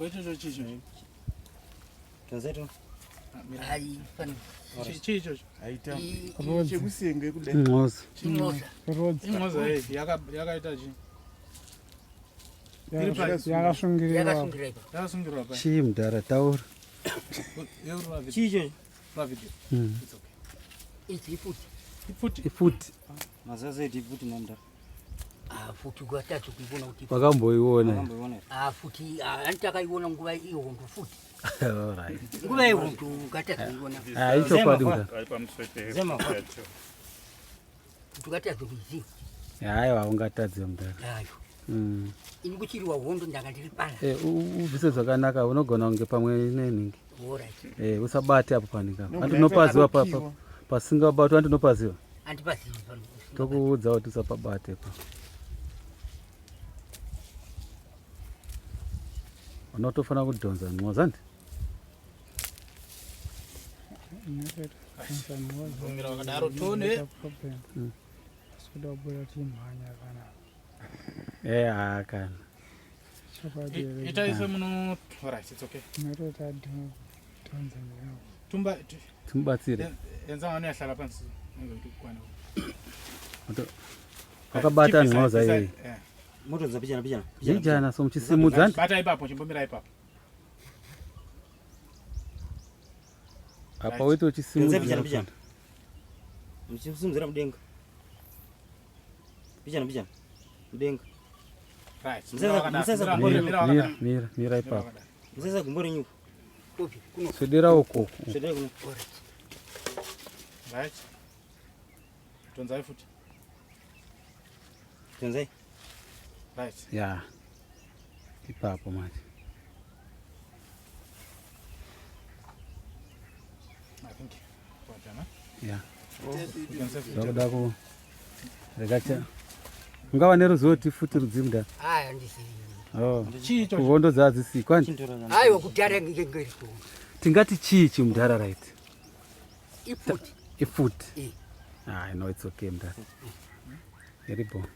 Poicho chicho. Tanzeto. Hai fan. Chicho. Aita. Chekusenge kudai. Ingozi. Ingozi yakaita chi. Yakasungirwa. Yakasungirwa. Chii mudhara taura. Chicho. Video. It's okay. It's Ifuti. Mazaza ifuti namda. Futi gatatu kuibona kuti. Wakamboiona. Futi antakaiona nguva iyo ndo futi. Alright. Nguva iyo ndo gatatu kuibona. Icho kwadi mudhara. Zema. Futi gatatu bizi. Haiwa ungatadze mudhara. Hayo. Ini kuchiriwa hondo ndakandiri pana. Ubvise zvakanaka unogona kunge pamwe neningi. Alright. Usabate apo panika. Andinopaziwa papa. Pasingabatwa andinopaziwa. Andipaziwa pano. Tokuudza kuti usapabate pa. Unotofana kudhonza ngozandi. Ngira wakadaro tone. Akana. Itaise muno. Alright, it's okay. Tumbatsire. Enza wani yahlala phansi. Wakabata ngoza iyi. Moto za pijana. Vijana somuchisimudzandi. Bata ipapo chimbomira ipapo. Apa wetu chisimudza. Pijana. Mchisimuzira mudenga. Pijana. Mudenga. Right. Mira ipapo. Msasa kumbori nyuko. Swedera uko. Swedera kuno. Right. Tonzai futi. Tonzai. Right. Yeah. Ipapo manje. I think. Yeah. Dako. Regacha. Ungava neruzoti futi rudzimda. Ndisi. Kuvondo dzadzisi kwani? Hayo kutara ngengeri. Tingati chichi mudhara right. Ifuti. Ifuti. I know it's okay mudhara. Very bon.